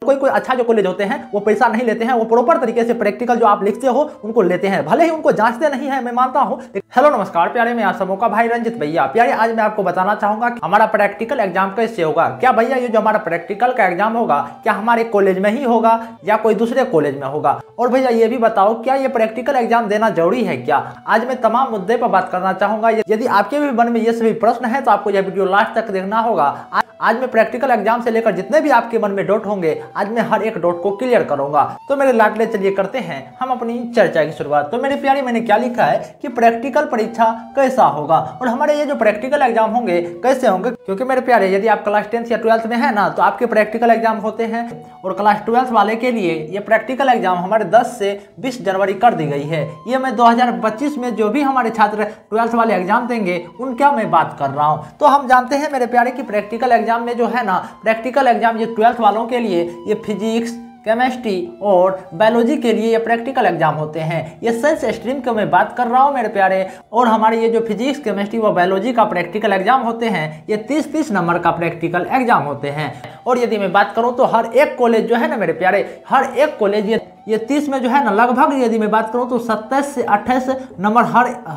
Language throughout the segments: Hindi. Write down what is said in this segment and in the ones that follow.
कोई कोई अच्छा जो कॉलेज होते हैं वो पैसा नहीं लेते हैं, वो प्रॉपर तरीके से प्रैक्टिकल जो आप लिखते हो उनको लेते हैं, भले ही उनको जांचते नहीं है, मैं मानता हूँ। हेलो नमस्कार प्यारे, मैं आप सबों का भाई रंजित भैया। प्यारे आज मैं आपको बताना चाहूंगा कि हमारा प्रैक्टिकल एग्जाम कैसे होगा। क्या भैया ये जो हमारा प्रैक्टिकल का एग्जाम होगा क्या हमारे कॉलेज में ही होगा या कोई दूसरे कॉलेज में होगा? और भैया ये भी बताओ क्या ये प्रैक्टिकल एग्जाम देना जरूरी है क्या? आज मैं तमाम मुद्दे पर बात करना चाहूंगा। यदि आपके भी मन में ये सभी प्रश्न है तो आपको यह वीडियो लास्ट तक देखना होगा। आज मैं प्रैक्टिकल एग्जाम से लेकर जितने भी आपके मन में डाउट होंगे आज मैं हर एक डाउट को क्लियर करूंगा। तो मेरे लाडले चलिए करते हैं हम अपनी चर्चा की शुरुआत। तो मेरे प्यारे मैंने क्या लिखा है कि प्रैक्टिकल परीक्षा कैसा होगा और हमारे ये जो प्रैक्टिकल एग्जाम होंगे कैसे होंगे, क्योंकि मेरे प्यारे यदि आप क्लास 10th या 12th में है ना तो आपके प्रैक्टिकल एग्जाम होते हैं और क्लास 12th वाले के लिए ये प्रैक्टिकल एग्जाम हमारे 10 से 20 जनवरी कर दी गई है। ये मैं 2025 में जो भी हमारे छात्र 12th वाले एग्जाम देंगे उनका मैं बात कर रहा हूँ। तो हम जानते हैं मेरे प्यारे की प्रैक्टिकल एग्जाम में जो है ना प्रैक्टिकल एग्जाम ये 12th वालों के लिए ये फिजिक्स, केमिस्ट्री और बायोलॉजी के लिए ये प्रैक्टिकल एग्जाम होते हैं। ये साइंस स्ट्रीम की मैं बात कर रहा हूँ मेरे प्यारे। और हमारे ये जो फिजिक्स, केमिस्ट्री व बायोलॉजी का प्रैक्टिकल एग्जाम होते हैं ये 30-30 नंबर का प्रैक्टिकल एग्जाम होते हैं। और यदि मैं बात करूँ तो हर एक कॉलेज जो है ना मेरे प्यारे, हर एक कॉलेज ये 30 में जो है ना लगभग यदि मैं बात करूँ तो 27 से 28 नंबर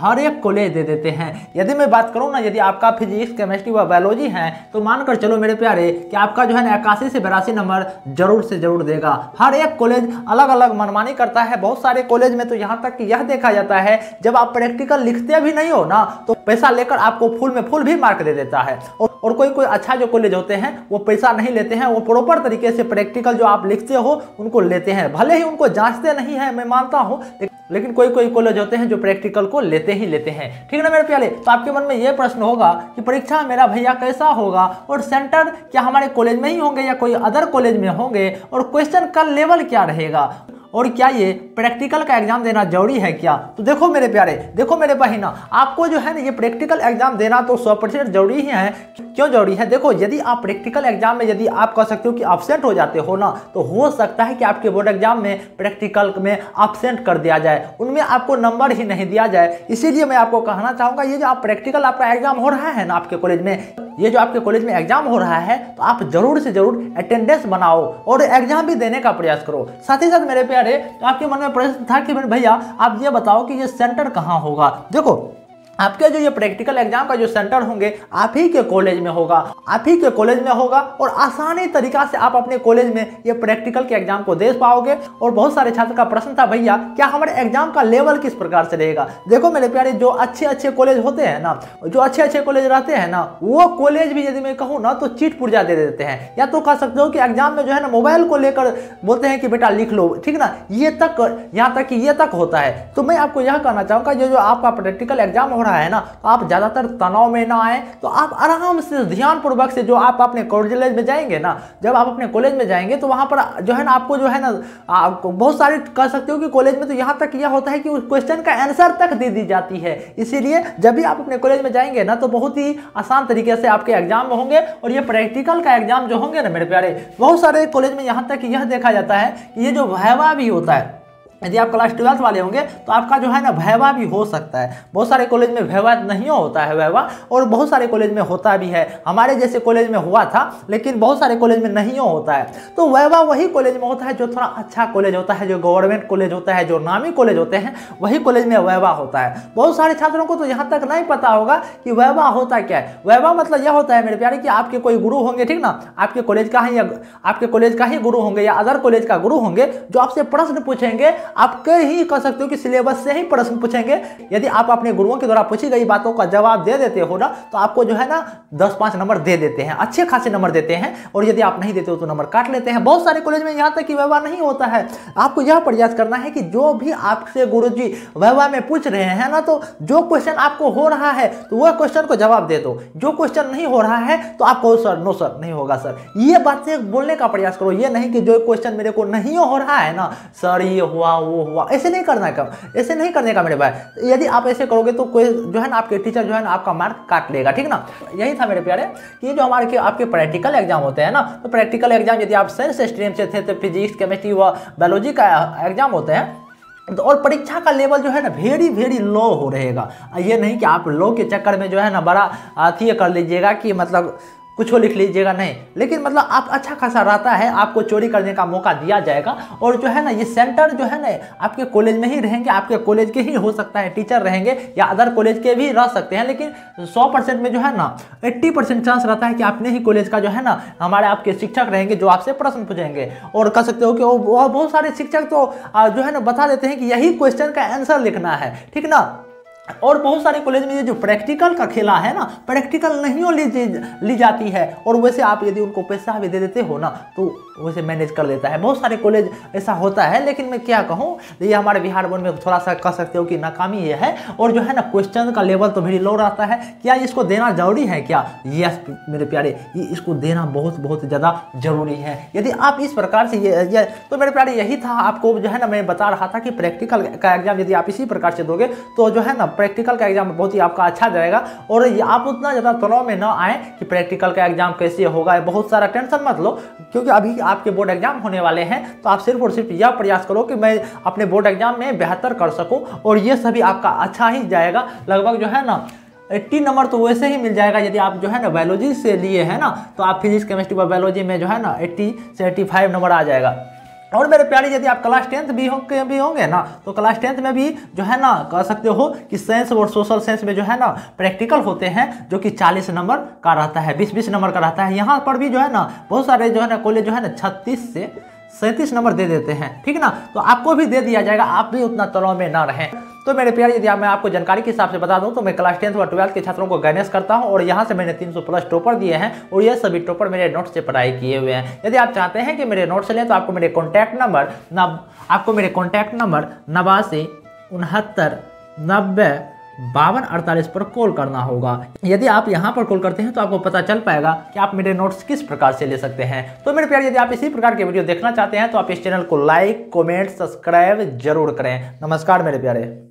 हर एक कॉलेज दे देते हैं। यदि मैं बात करूँ ना यदि आपका फिजिक्स, केमिस्ट्री व बायोलॉजी है तो मानकर चलो मेरे प्यारे कि आपका जो है ना 81 से 82 नंबर जरूर से जरूर देगा। हर एक कॉलेज अलग अलग मनमानी करता है। बहुत सारे कॉलेज में तो यहाँ तक कि यह देखा जाता है जब आप प्रैक्टिकल लिखते भी नहीं हो ना तो पैसा लेकर आपको फुल में फुल भी मार्क दे देता है। और कोई कोई अच्छा जो कॉलेज होते हैं वो पैसा नहीं लेते हैं, वो प्रॉपर तरीके से प्रैक्टिकल जो आप लिखते हो उनको लेते हैं, भले ही उनको जांचते नहीं है, मैं मानता हूँ, लेकिन कोई कोई कॉलेज होते हैं जो प्रैक्टिकल को लेते ही लेते हैं। ठीक है ना मेरे प्यारे? तो आपके मन में ये प्रश्न होगा कि परीक्षा मेरा भैया कैसा होगा और सेंटर क्या हमारे कॉलेज में ही होंगे या कोई अदर कॉलेज में होंगे और क्वेश्चन का लेवल क्या रहेगा और क्या ये प्रैक्टिकल का एग्जाम देना जरूरी है क्या? तो देखो मेरे प्यारे, देखो मेरे बहिना, आपको जो है ना ये प्रैक्टिकल एग्जाम देना तो 100% जरूरी ही है। क्यों जरूरी है? देखो यदि आप प्रैक्टिकल एग्जाम में यदि आप कह सकते हो कि एब्सेंट हो जाते हो ना तो हो सकता है कि आपके बोर्ड एग्जाम में प्रैक्टिकल में एब्सेंट कर दिया जाए, उनमें आपको नंबर ही नहीं दिया जाए। इसीलिए मैं आपको कहना चाहूँगा ये जो आप प्रैक्टिकल आपका एग्जाम हो रहा है ना आपके कॉलेज में, ये जो आपके कॉलेज में एग्जाम हो रहा है तो आप जरूर से जरूर अटेंडेंस बनाओ और एग्जाम भी देने का प्रयास करो। साथ ही साथ मेरे प्यारे तो आपके मन में प्रश्न था कि भैया आप ये बताओ कि ये सेंटर कहाँ होगा। देखो आपके जो ये प्रैक्टिकल एग्जाम का जो सेंटर होंगे आप ही के कॉलेज में होगा, आप ही के कॉलेज में होगा और आसानी तरीका से आप अपने कॉलेज में ये प्रैक्टिकल के एग्जाम को दे पाओगे। और बहुत सारे छात्र का प्रश्न था भैया क्या हमारे एग्जाम का लेवल किस प्रकार से रहेगा। देखो मेरे प्यारे जो अच्छे अच्छे कॉलेज होते हैं ना, जो अच्छे अच्छे कॉलेज रहते हैं ना वो कॉलेज भी यदि मैं कहूँ ना तो चीट पुर्जा दे देते हैं, या तो कह सकते हो कि एग्जाम में जो है ना मोबाइल को लेकर बोलते हैं कि बेटा लिख लो, ठीक ना, ये तक यहाँ तक कि ये तक होता है। तो मैं आपको यह कहना चाहूँगा जो आपका प्रैक्टिकल एग्जाम हो रहा है ना तो आप ज्यादातर तनाव में ना आए, तो आप आराम से ध्यान पूर्वक से जो आप अपने कॉलेज में जाएंगे ना, जब आप अपने कॉलेज में जाएंगे तो वहां पर जो है ना आपको जो है ना बहुत सारे कह सकते हो कि कॉलेज में तो यहाँ तक यह होता है कि उस क्वेश्चन का आंसर तक दे दी जाती है। इसीलिए जब भी आप अपने कॉलेज में जाएंगे ना तो बहुत ही आसान तरीके से आपके एग्जाम में होंगे। और ये प्रैक्टिकल का एग्जाम जो होंगे ना मेरे प्यारे, बहुत सारे कॉलेज में यहाँ तक यह देखा जाता है कि ये जो वाइवा भी होता है, यदि आप क्लास 12th वाले होंगे तो आपका जो है ना वाइवा भी हो सकता है। बहुत सारे कॉलेज में वाइवा नहीं होता है वाइवा, और बहुत सारे कॉलेज में होता भी है। हमारे जैसे कॉलेज में हुआ था लेकिन बहुत सारे कॉलेज में नहीं होता है। तो वाइवा वही कॉलेज में होता है जो थोड़ा अच्छा कॉलेज होता है, जो गवर्नमेंट कॉलेज होता है, जो नामी कॉलेज होते हैं, वही कॉलेज में वाइवा होता है। बहुत सारे छात्रों को तो यहाँ तक नहीं पता होगा कि वाइवा होता क्या है। वाइवा मतलब यह होता है मेरे प्यारे कि आपके कोई गुरु होंगे, ठीक ना, आपके कॉलेज का ही, आपके कॉलेज का ही गुरु होंगे या अदर कॉलेज का गुरु होंगे जो आपसे प्रश्न पूछेंगे, आपके ही कह सकते हो कि सिलेबस से ही प्रश्न पूछेंगे। यदि आप अपने गुरुओं के द्वारा पूछी गई बातों का जवाब दे देते हो ना तो आपको जो है ना 10-5 नंबर दे देते हैं, अच्छे खासे नंबर देते हैं। और यदि आप नहीं देते हो तो नंबर काट लेते हैं। बहुत सारे कॉलेज में यहाँ तक कि वाइवा नहीं होता है। आपको यह प्रयास करना है कि जो भी आपसे गुरुजी वाइवा में पूछ रहे हैं ना तो जो क्वेश्चन आपको हो रहा है तो वह क्वेश्चन को जवाब दे दो। जो क्वेश्चन नहीं हो रहा है तो आप कहो सर नो सर नहीं होगा सर, ये बातें बोलने का प्रयास करो। ये नहीं कि जो क्वेश्चन मेरे को नहीं हो रहा है ना सर ये हुआ वो हुआ, ऐसे नहीं करना है, ऐसे नहीं करने का मेरे भाई। यदि आप ऐसे करोगे तो कोई जो है ना आपके टीचर जो है ना आपका मार्क काट लेगा, ठीक ना। यही था मेरे प्यारे कि ये जो हमारे आपके प्रैक्टिकल एग्जाम होते हैं ना, तो प्रैक्टिकल एग्जाम यदि आप साइंस स्ट्रीम से थे तो फिजिक्स, केमिस्ट्री व बायोलॉजी का एग्जाम होते हैं तो और परीक्षा का लेवल जो है ना वेरी लो हो रहेगा। ये नहीं कि आप लो के चक्कर में जो है ना बड़ा अथी कर लीजिएगा कि मतलब कुछ लिख लीजिएगा नहीं, लेकिन मतलब आप अच्छा खासा रहता है, आपको चोरी करने का मौका दिया जाएगा। और जो है ना ये सेंटर जो है ना आपके कॉलेज में ही रहेंगे, आपके कॉलेज के ही हो सकता है टीचर रहेंगे या अदर कॉलेज के भी रह सकते हैं, लेकिन 100% में जो है ना 80% चांस रहता है कि अपने ही कॉलेज का जो है ना हमारे आपके शिक्षक रहेंगे जो आपसे प्रश्न पूछेंगे। और कह सकते हो कि वो बहुत सारे शिक्षक तो जो है ना बता देते हैं कि यही क्वेश्चन का आंसर लिखना है, ठीक ना। और बहुत सारे कॉलेज में ये जो प्रैक्टिकल का खेला है ना, प्रैक्टिकल नहीं ली जाती है, और वैसे आप यदि उनको पैसा भी दे देते हो ना तो वैसे मैनेज कर लेता है। बहुत सारे कॉलेज ऐसा होता है, लेकिन मैं क्या कहूँ, ये हमारे बिहार बोर्ड में थोड़ा सा कह सकते हो कि नाकामी ये है। और जो है ना क्वेश्चन का लेवल तो वेरी लो रहता है। क्या इसको देना जरूरी है क्या? यस मेरे प्यारे, ये इसको देना बहुत ज़्यादा जरूरी है। यदि आप इस प्रकार से ये तो मेरे प्यारे यही था, आपको जो है ना मैं बता रहा था कि प्रैक्टिकल का एग्जाम यदि आप इसी प्रकार से दोगे तो जो है ना प्रैक्टिकल का एग्जाम बहुत ही आपका अच्छा जाएगा। और आप उतना ज़्यादा तनाव में ना आए कि प्रैक्टिकल का एग्जाम कैसे होगा, बहुत सारा टेंशन मत लो, क्योंकि अभी आपके बोर्ड एग्जाम होने वाले हैं। तो आप सिर्फ और सिर्फ यह प्रयास करो कि मैं अपने बोर्ड एग्जाम में बेहतर कर सकूं, और ये सभी आपका अच्छा ही जाएगा। लगभग जो है ना 80 नंबर तो वैसे ही मिल जाएगा यदि आप जो है ना बायोलॉजी से लिए है ना, तो आप फिजिक्स केमिस्ट्री व बायोलॉजी में जो है ना 80 से 85 नंबर आ जाएगा। और मेरे प्यारे यदि आप क्लास 10th भी होंगे ना, तो क्लास 10th में भी जो है ना कह सकते हो कि साइंस और सोशल साइंस में जो है ना प्रैक्टिकल होते हैं, जो कि 40 नंबर का रहता है, 20-20 नंबर का रहता है। यहाँ पर भी जो है ना बहुत सारे जो है ना कॉलेज जो है ना 36 से 37 नंबर दे देते हैं, ठीक ना। तो आपको भी दे दिया जाएगा, आप भी उतना तनाव में ना रहें। तो मेरे प्यारे यदि मैं आपको जानकारी के हिसाब से बता दूं तो मैं क्लास 10th व 12th के छात्रों को गाइडेंस करता हूं, और यहां से मैंने 300+ टॉपर दिए हैं, और ये सभी टॉपर मेरे नोट्स से पढ़ाई किए हुए हैं। यदि आप चाहते हैं कि मेरे नोट्स लें तो आपको मेरे कॉन्टैक्ट नंबर 89 69 90 52 48 पर कॉल करना होगा। यदि आप यहां पर कॉल करते हैं तो आपको पता चल पाएगा कि आप मेरे नोट्स किस प्रकार से ले सकते हैं। तो मेरे प्यारे यदि आप इसी प्रकार के वीडियो देखना चाहते हैं तो आप इस चैनल को लाइक, कमेंट, सब्सक्राइब जरूर करें। नमस्कार मेरे प्यारे।